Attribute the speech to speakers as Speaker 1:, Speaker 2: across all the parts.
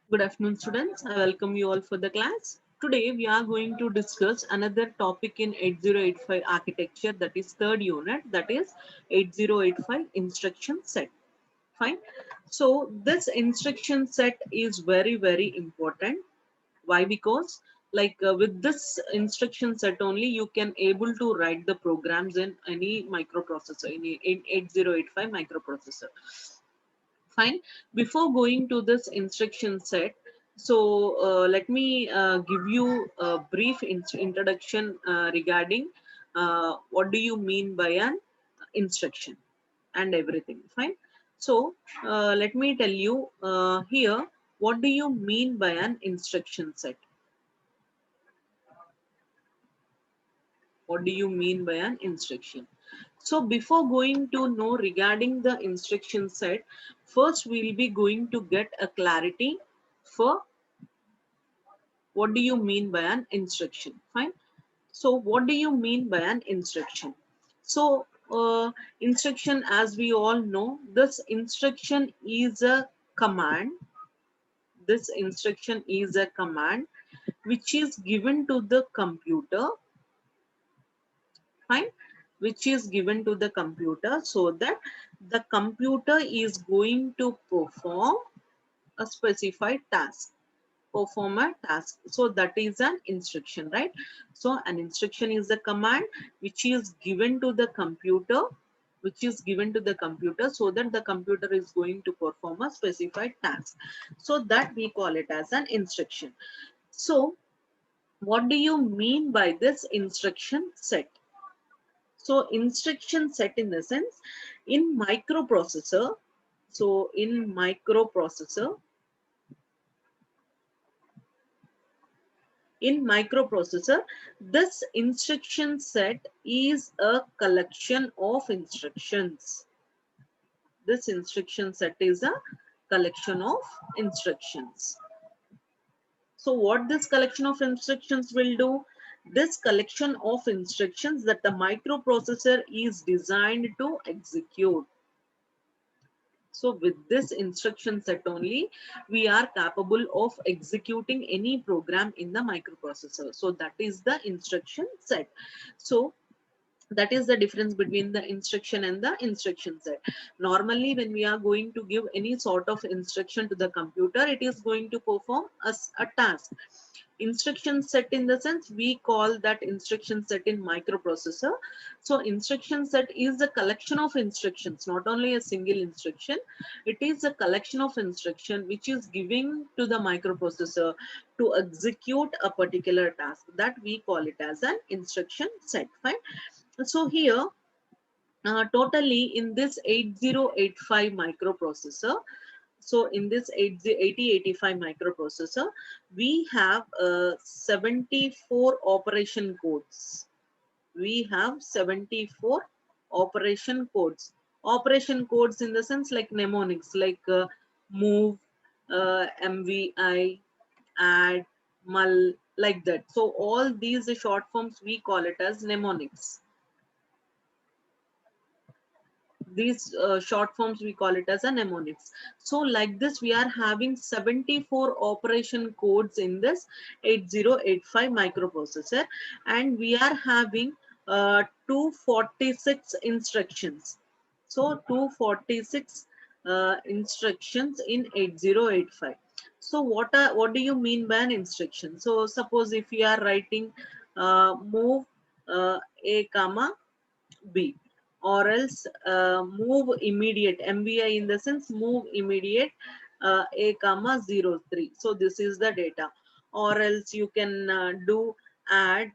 Speaker 1: Good afternoon, students. I welcome you all for the class. Today, we are going to discuss another topic in 8085 architecture, that is third unit, that is 8085 instruction set. Fine. So, this instruction set is very important. Why? Because with this instruction set only, you can able to write the programs in any microprocessor, in 8085 microprocessor. Fine. Before going to this instruction set, so let me give you a brief introduction regarding what do you mean by an instruction and everything. Fine. So let me tell you here, what do you mean by an instruction set? What do you mean by an instruction? So before going to know regarding the instruction set, first we'll be going to get a clarity for what do you mean by an instruction. Fine. So what do you mean by an instruction? So instruction, as we all know, this instruction is a command. This instruction is a command which is given to the computer. Fine. Which is given to the computer so that the computer is going to perform a specified task. Perform a task. So that is an instruction, right? So an instruction is a command which is given to the computer, so that the computer is going to perform a specified task. So that we call it as an instruction. So what do you mean by this instruction set? So instruction set in the sense, in microprocessor, so in microprocessor, this instruction set is a collection of instructions. This instruction set is a collection of instructions. So what this collection of instructions will do? This collection of instructions that the microprocessor is designed to execute. So with this instruction set only, we are capable of executing any program in the microprocessor. So that is the instruction set. So that is the difference between the instruction and the instruction set. Normally, when we are going to give any sort of instruction to the computer, it is going to perform a task. Instruction set in the sense, we call that instruction set in microprocessor. So instruction set is a collection of instructions, not only a single instruction. It is a collection of instruction which is giving to the microprocessor to execute a particular task. That we call it as an instruction set. Fine. So here, totally in this 8085 microprocessor, so in this 8085 microprocessor, we have 74 operation codes. We have 74 operation codes. Operation codes in the sense like mnemonics, like move, MVI, add, mul, like that. So all these short forms, we call it as mnemonics. These short forms, we call it as a mnemonics. So like this, we are having 74 operation codes in this 8085 microprocessor, and we are having 246 instructions. So 246 instructions in 8085. So what do you mean by an instruction? So suppose if you are writing move a comma B, or else move immediate, MVI in the sense move immediate a comma 03. So this is the data. Or else you can do add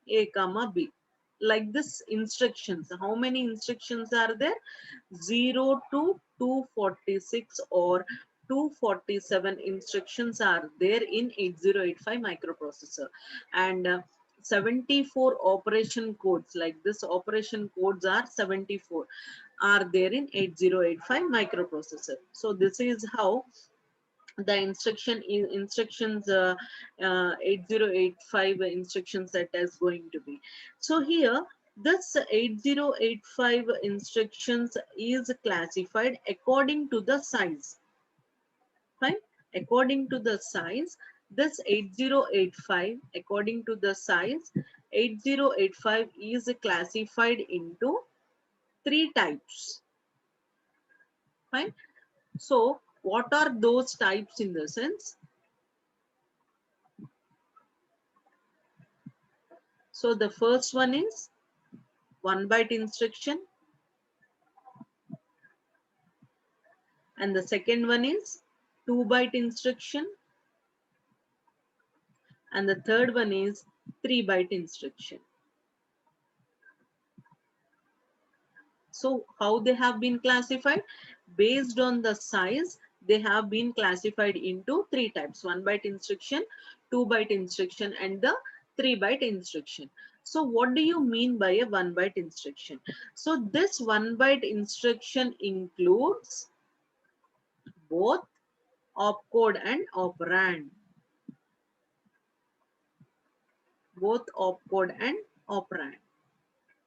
Speaker 1: a comma B. Like this instructions. How many instructions are there? 0 to 246 or 247 instructions are there in 8085 microprocessor. And 74 operation codes, like this operation codes are 74, are there in 8085 microprocessor. So this is how the instructions 8085 instruction set is going to be. So here, this 8085 instructions is classified according to the size. Fine. According to the size, this 8085, according to the size, 8085 is classified into three types. Fine. So what are those types in the sense? So the first one is 1 byte instruction, and the second one is 2 byte instruction, and the third one is 3 byte instruction. So how they have been classified? Based on the size, they have been classified into three types: 1 byte instruction, 2 byte instruction, and the 3 byte instruction. So what do you mean by a 1 byte instruction? So this 1 byte instruction includes both opcode and operand. Both opcode and operand.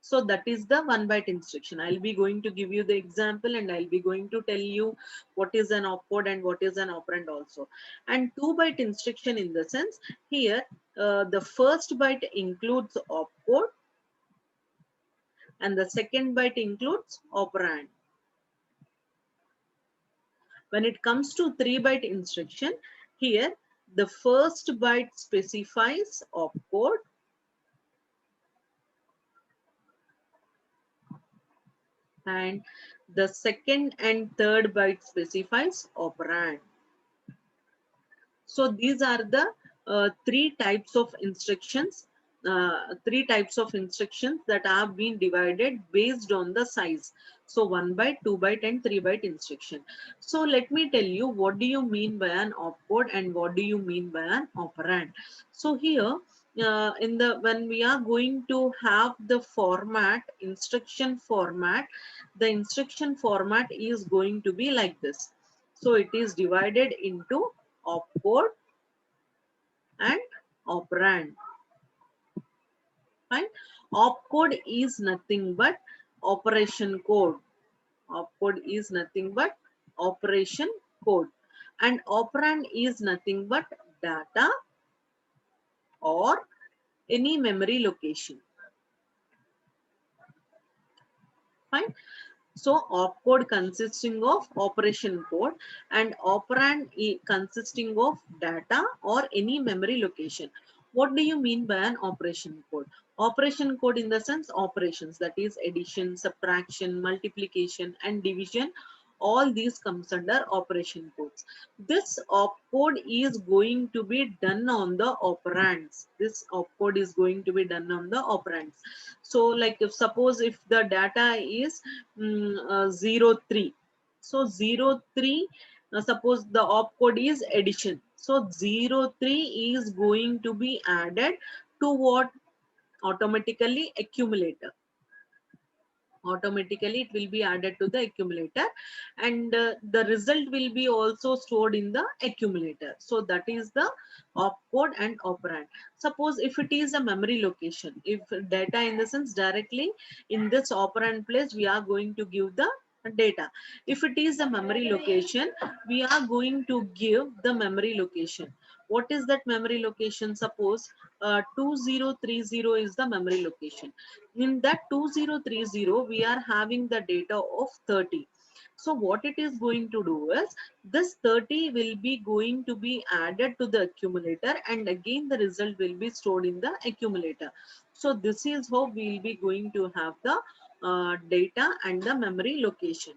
Speaker 1: So that is the 1 byte instruction. I'll be going to give you the example, and I'll be going to tell you what is an opcode and what is an operand also. And 2 byte instruction in the sense here, the first byte includes opcode and the second byte includes operand. When it comes to 3 byte instruction, here the first byte specifies opcode and the second and third byte specifies operand. So these are the three types of instructions, that have been divided based on the size. So 1 byte, 2 byte, and 3 byte instruction. So let me tell you, what do you mean by an opcode and what do you mean by an operand? So here, when we are going to have the format, instruction format, the instruction format is going to be like this. So it is divided into opcode and operand. Fine. Opcode is nothing but operation code. Opcode is nothing but operation code. And operand is nothing but data or any memory location. Fine. So opcode consisting of operation code and operand consisting of data or any memory location. What do you mean by an operation code? Operation code in the sense operations, that is addition, subtraction, multiplication, and division. All these comes under operation codes. This opcode is going to be done on the operands. This opcode is going to be done on the operands. So like if suppose if the data is 03, so 03, suppose the opcode is addition, so 03 is going to be added to what? Automatically accumulator. Automatically it will be added to the accumulator, and the result will be also stored in the accumulator. So that is the opcode and operand. Suppose if it is a memory location, if data in the sense directly in this operand place we are going to give the data. If it is a memory location, we are going to give the memory location. What is that memory location? Suppose 2030 is the memory location. In that 2030 we are having the data of 30. So what it is going to do is, this 30 will be going to be added to the accumulator, and again the result will be stored in the accumulator. So this is how we will be going to have the data and the memory location.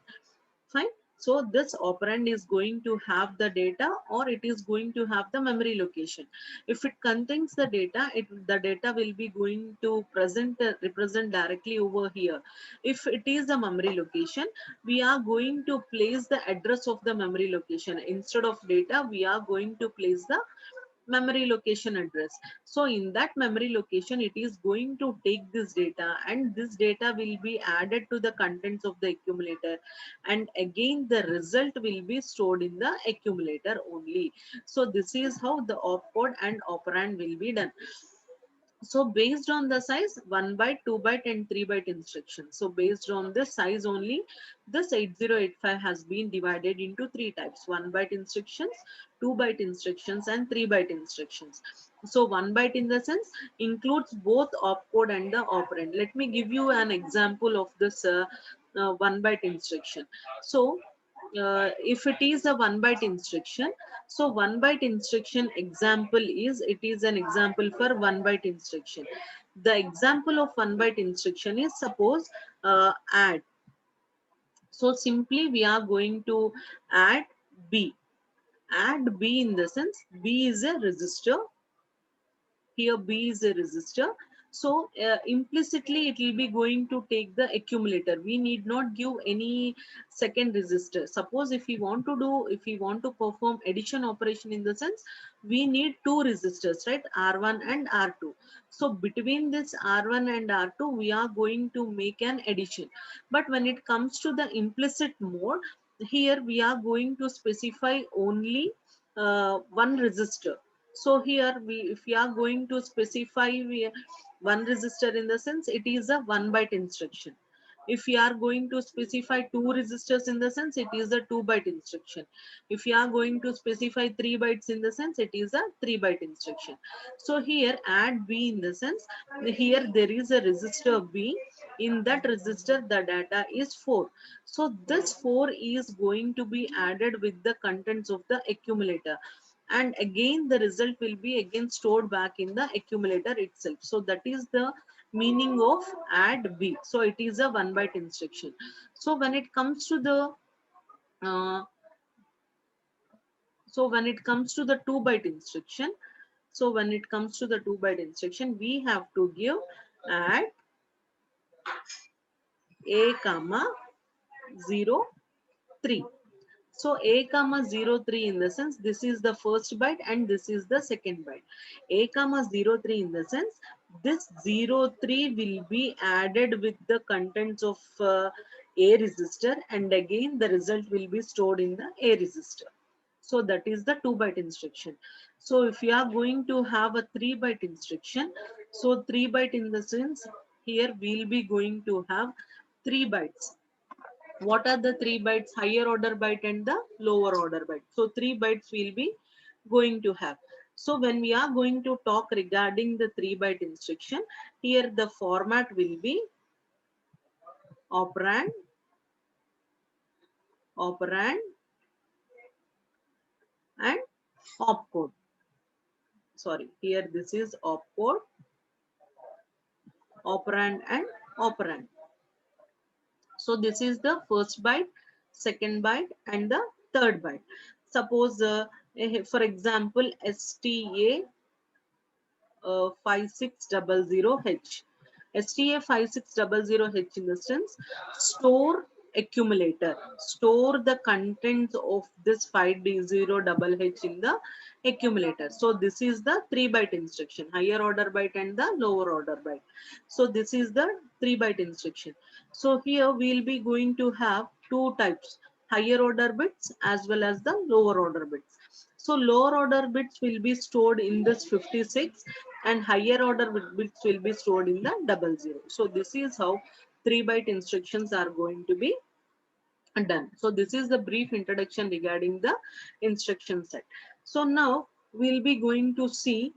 Speaker 1: Fine. So this operand is going to have the data or it is going to have the memory location. If it contains the data, the data will be going to represent directly over here. If it is a memory location, we are going to place the address of the memory location. Instead of data, we are going to place the memory location address. So in that memory location, it is going to take this data, and this data will be added to the contents of the accumulator, and again the result will be stored in the accumulator only. So this is how the opcode and operand will be done. So based on the size, 1 byte, 2 byte and 3 byte instructions. So based on the size only, this 8085 has been divided into three types: 1 byte instructions, 2 byte instructions and 3 byte instructions. So 1 byte in the sense includes both opcode and the operand. Let me give you an example of this 1 byte instruction. So if it is a 1 byte instruction, so 1 byte instruction example is, it is an example for 1 byte instruction. The example of 1 byte instruction is, suppose add. So simply we are going to add B. Add B in the sense B is a register. Here B is a resistor. So implicitly it will be going to take the accumulator. We need not give any second resistor. Suppose if we want to do, if we want to perform addition operation in the sense, we need two resistors, right? R1 and R2. So between this R1 and R2 we are going to make an addition. But when it comes to the implicit mode, here we are going to specify only one resistor. So here if we are going to specify one resistor in the sense, it is a 1 byte instruction. If we are going to specify two resistors in the sense, it is a 2 byte instruction. If you are going to specify 3 bytes in the sense, it is a 3 byte instruction. So here add B in the sense, here there is a resistor B. In that resistor the data is 4. So this 4 is going to be added with the contents of the accumulator, and again the result will be again stored back in the accumulator itself. So that is the meaning of add B. So it is a 1 byte instruction. So when it comes to the uh, 2 byte instruction, so when it comes to the 2 byte instruction, we have to give add A comma 0 3. So A comma 03 in the sense, this is the first byte and this is the second byte. A comma 03 in the sense, this 03 will be added with the contents of A resistor, and again the result will be stored in the A resistor. So that is the 2 byte instruction. So if you are going to have a 3 byte instruction, so 3 byte in the sense, here we will be going to have 3 bytes. What are the 3 bytes? Higher order byte and the lower order byte. So 3 bytes will be going to have. So when we are going to talk regarding the 3 byte instruction, here the format will be operand, operand and opcode. Sorry, here this is opcode, operand and operand. So this is the first byte, second byte and the third byte. Suppose for example STA 5600H. STA 5600H in the sense, store accumulator. Store the contents of this 5D0HH in the accumulator. So this is the 3 byte instruction, higher order byte and the lower order byte. So this is the 3 byte instruction. So here we will be going to have two types, higher order bits as well as the lower order bits. So lower order bits will be stored in this 56 and higher order bits will be stored in the 00. So this is how 3 byte instructions are going to be done. So this is the brief introduction regarding the instruction set. So now we'll be going to see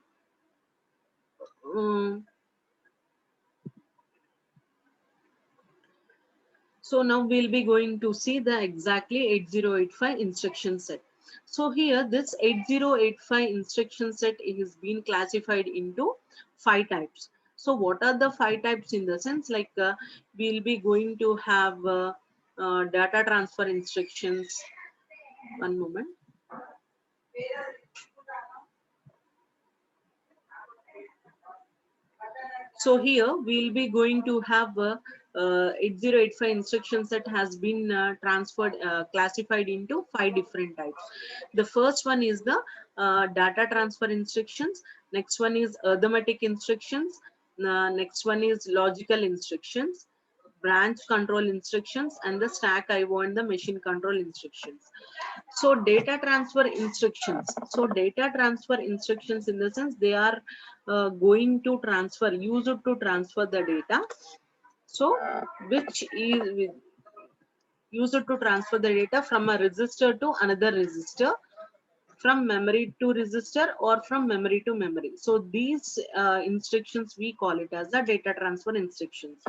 Speaker 1: the exactly 8085 instruction set. So here this 8085 instruction set is being classified into 5 types. So what are the 5 types in the sense, like we'll be going to have data transfer instructions. One moment. So here we'll be going to have 8085 instruction set has been classified into 5 different types. The first one is the data transfer instructions. Next one is arithmetic instructions. Next one is logical instructions. branch control instructions, and the stack IO and the machine control instructions. So data transfer instructions. So data transfer instructions in the sense they are going to transfer, used to transfer the data. So which is used to transfer the data from a register to another register, from memory to register, or from memory to memory. So these instructions we call it as the data transfer instructions.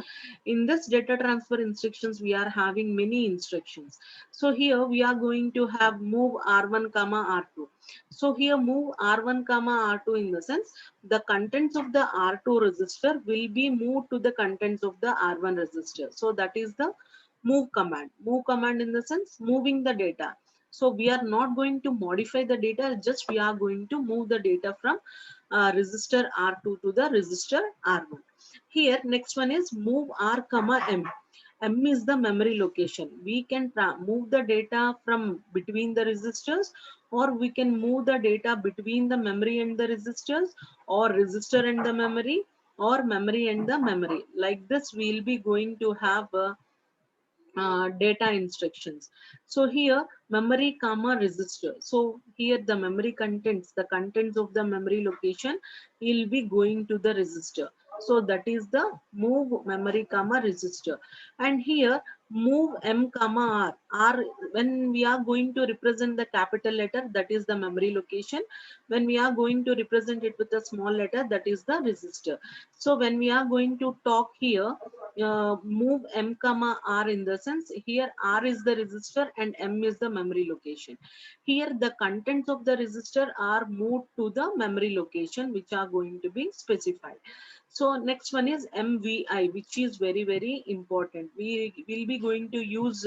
Speaker 1: In this data transfer instructions we are having many instructions. So here we are going to have move R1 comma R2. So here move R1 comma R2 in the sense the contents of the R2 register will be moved to the contents of the R1 register. So that is the move command. Move command in the sense moving the data. So we are not going to modify the data, just we are going to move the data from register R2 to the register R1. Here next one is move R comma M. M is the memory location. We can move the data from between the registers, or we can move the data between the memory and the registers, or register and the memory, or memory and the memory. Like this we will be going to have data instructions. So here memory comma register. So here the memory contents, the contents of the memory location will be going to the register. So that is the move memory comma register. And here move M comma R. R, when we are going to represent the capital letter, that is the memory location. When we are going to represent it with a small letter, that is the register. So when we are going to talk here, move M comma R in the sense here R is the register and M is the memory location. Here the contents of the register are moved to the memory location which are going to be specified. So next one is MVI, which is very important. We will be going to use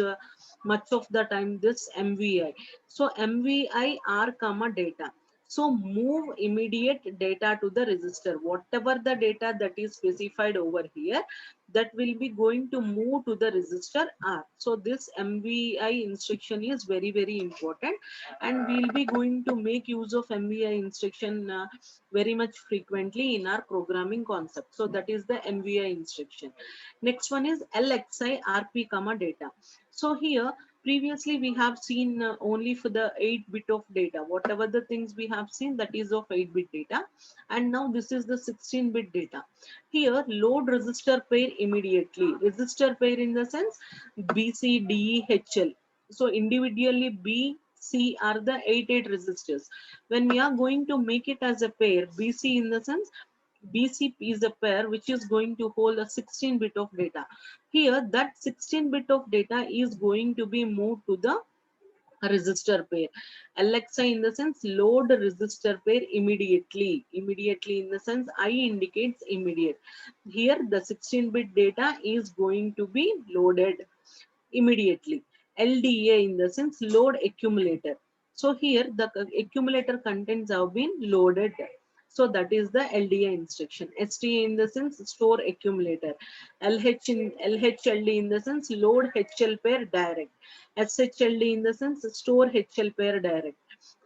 Speaker 1: much of the time this MVI. So MVI R comma data. So move immediate data to the register. Whatever the data that is specified over here, that will be going to move to the register R. So this MVI instruction is very important, and we'll be going to make use of MVI instruction very much frequently in our programming concept. So that is the MVI instruction. Next one is LXI RP comma data. So here previously we have seen only for the 8-bit of data. Whatever the things we have seen, that is of 8-bit data, and now this is the 16-bit data. Here load register pair immediately. Register pair in the sense B, C, D, E, H, L. So individually B, C are the 8 registers. When we are going to make it as a pair, BC in the sense BC is a pair which is going to hold a 16-bit of data. Here that 16-bit of data is going to be moved to the register pair. LXI in the sense load register pair immediately. Immediately in the sense I indicates immediate. Here the 16-bit data is going to be loaded immediately. LDA in the sense load accumulator. So here the accumulator contents have been loaded. So that is the LDA instruction. STA in the sense store accumulator. LHLD in the sense load HL pair direct. SHLD in the sense store HL pair direct.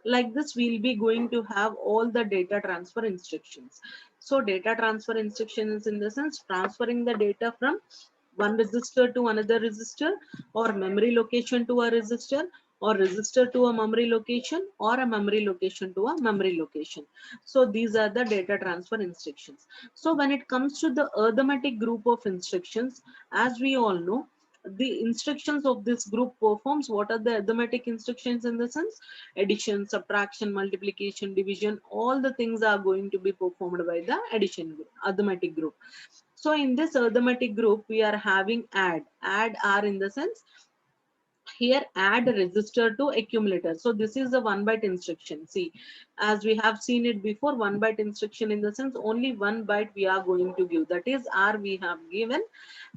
Speaker 1: Like this we'll be going to have all the data transfer instructions. So data transfer instructions in the sense transferring the data from one register to another register, or memory location to a register, or register to a memory location, or a memory location to a memory location. So these are the data transfer instructions. So when it comes to the arithmetic group of instructions, as we all know, the instructions of this group performs what are the arithmetic instructions in the sense addition, subtraction, multiplication, division, all the things are going to be performed by the addition group, arithmetic group. So in this arithmetic group, we are having add. Add R in the sense here add register to accumulator. So this is the 1-byte instruction. See, as we have seen it before, 1-byte instruction in the sense only 1 byte we are going to give. That is R we have given,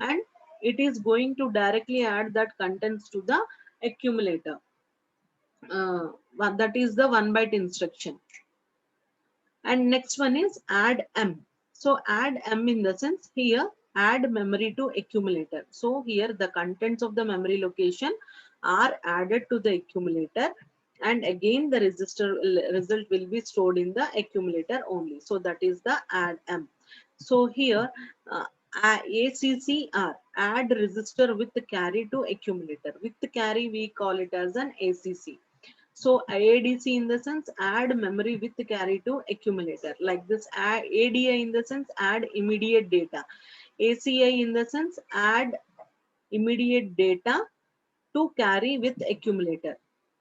Speaker 1: and it is going to directly add that contents to the accumulator. That is the 1-byte instruction. And next one is add M. So add M in the sense here add memory to accumulator. So here the contents of the memory location are added to the accumulator, and again the result will be stored in the accumulator only. So that is the add M. So here ACCR, add register with carry to accumulator. With carry, we call it as an ACC. So ADC in the sense add memory with carry to accumulator. Like this, ADI in the sense add immediate data. ACI in the sense add immediate data to carry with accumulator.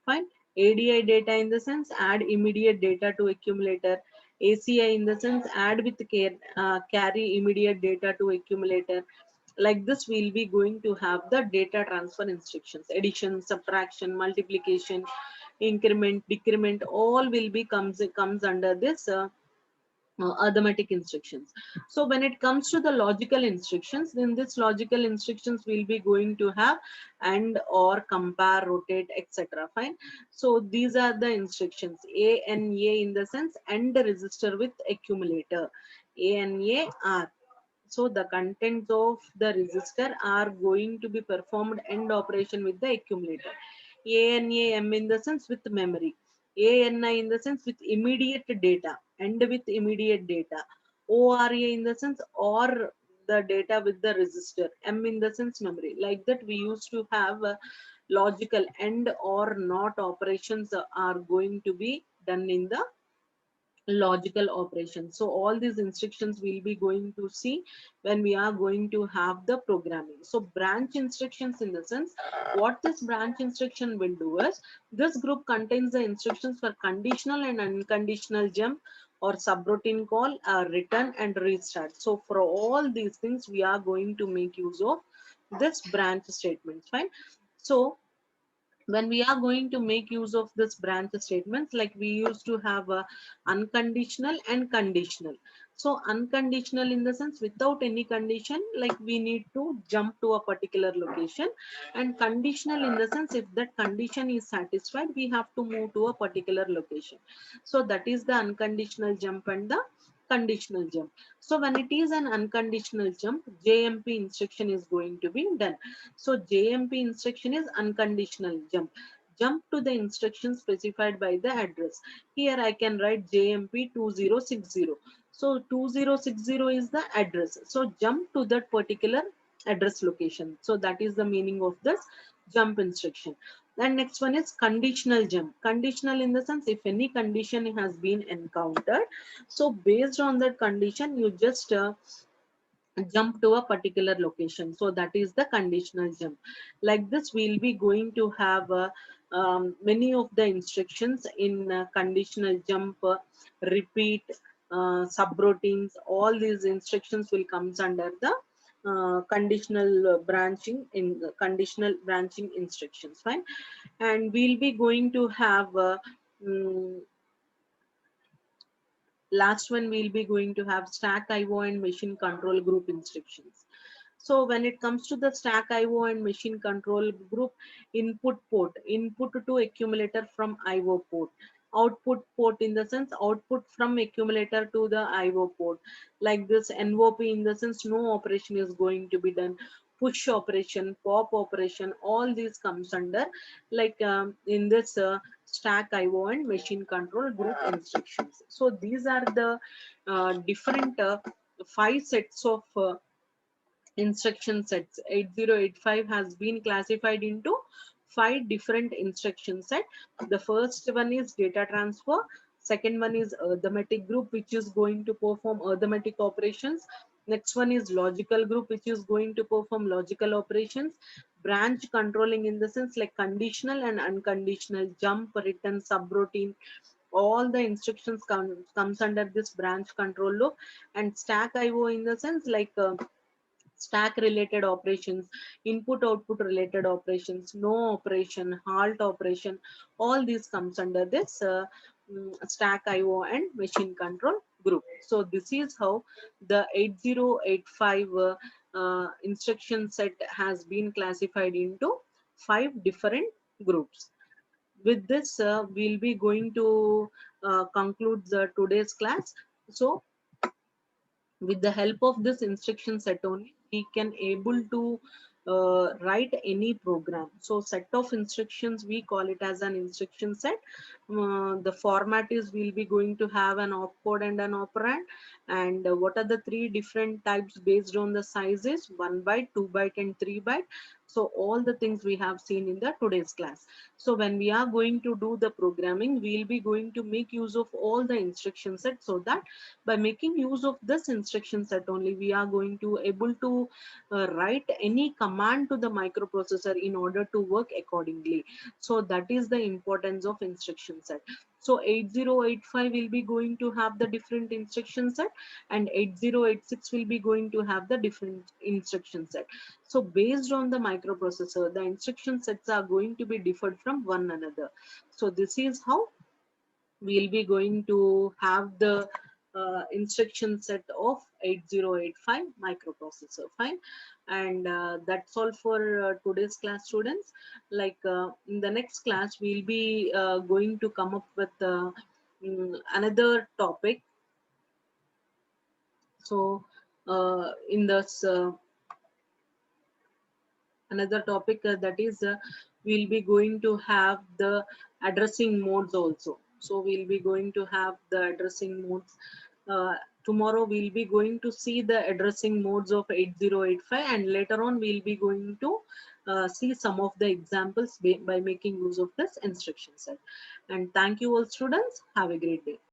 Speaker 1: Fine. ADI data in the sense add immediate data to accumulator. ACI in the sense add with carry immediate data to accumulator. Like this, we'll be going to have the data transfer instructions: addition, subtraction, multiplication, increment, decrement, all will be comes under this arithmetic instructions. So when it comes to the logical instructions, then this logical instructions will be going to have and, or, compare, rotate, etc. Fine. So these are the instructions. A and A in the sense and register with accumulator. A and A are. So the contents of the register are going to be performed end operation with the accumulator. ANAM in the sense with memory. ANI in the sense with immediate data and with immediate data. ORA in the sense or the data with the register. M in the sense memory. Like that, we used to have logical and or not operations are going to be done in the logical operations. So all these instructions we'll be going to see when we are going to have the programming. So branch instructions in the sense, what this branch instruction will do is, this group contains the instructions for conditional and unconditional jump or subroutine call, return and restart. So for all these things, we are going to make use of this branch statements. Fine. So when we are going to make use of this branch statements, like we used to have a unconditional and conditional. So unconditional in the sense without any condition, like we need to jump to a particular location, and conditional in the sense if that condition is satisfied, we have to move to a particular location. So that is the unconditional jump and the conditional jump. So when it is an unconditional jump, JMP instruction is going to be done. So JMP instruction is unconditional jump. Jump to the instruction specified by the address. Here I can write JMP 2060. So 2060 is the address. So jump to that particular address location. So that is the meaning of this jump instruction. And next one is conditional jump. Conditional in the sense if any condition has been encountered, so based on that condition, you just jump to a particular location. So that is the conditional jump. Like this, we'll be going to have many of the instructions in conditional jump, repeat, subroutines. All these instructions will comes under the conditional branching in the conditional branching instructions. Fine. And we'll be going to have mm, last one, we'll be going to have stack IO and machine control group instructions. So when it comes to the stack IO and machine control group, input to accumulator from IO port, output port in the sense output from accumulator to the IO port. Like this, NOP in the sense no operation is going to be done. Push operation, pop operation, all these comes under like in this stack IO and machine control group instructions. So these are the different 5 sets of instruction sets. 8085 has been classified into 5 different instruction set. The first one is data transfer. Second one is arithmetic group, which is going to perform arithmetic operations. Next one is logical group, which is going to perform logical operations. Branch controlling in the sense like conditional and unconditional, jump, return, subroutine, all the instructions comes under this branch control loop. And stack IO in the sense like stack related operations, input output related operations, no operation, halt operation, all these comes under this stack IO and machine control group. So this is how the 8085 instruction set has been classified into 5 different groups. With this, we'll be going to conclude the today's class. So with the help of this instruction set only, we can able to write any program. So set of instructions, we call it as an instruction set. The format is we'll be going to have an opcode and an operand. And what are the three different types based on the sizes: 1 byte, 2 byte, and 3 byte. So all the things we have seen in the today's class. So when we are going to do the programming, we'll be going to make use of all the instruction set, so that by making use of this instruction set only, we are going to able to write any command to the microprocessor in order to work accordingly. So that is the importance of instruction set. So 8085 will be going to have the different instruction set, and 8086 will be going to have the different instruction set. So based on the microprocessor, the instruction sets are going to be differed from one another. So this is how we'll be going to have the instruction set of 8085 microprocessor. Fine. And that's all for today's class, students. Like in the next class, we'll be going to come up with another topic. So in this another topic, that is we'll be going to have the addressing modes also. So we'll be going to have the addressing modes. Tomorrow we'll be going to see the addressing modes of 8085, and later on we'll be going to see some of the examples by making use of this instruction set. And thank you all, students. Have a great day.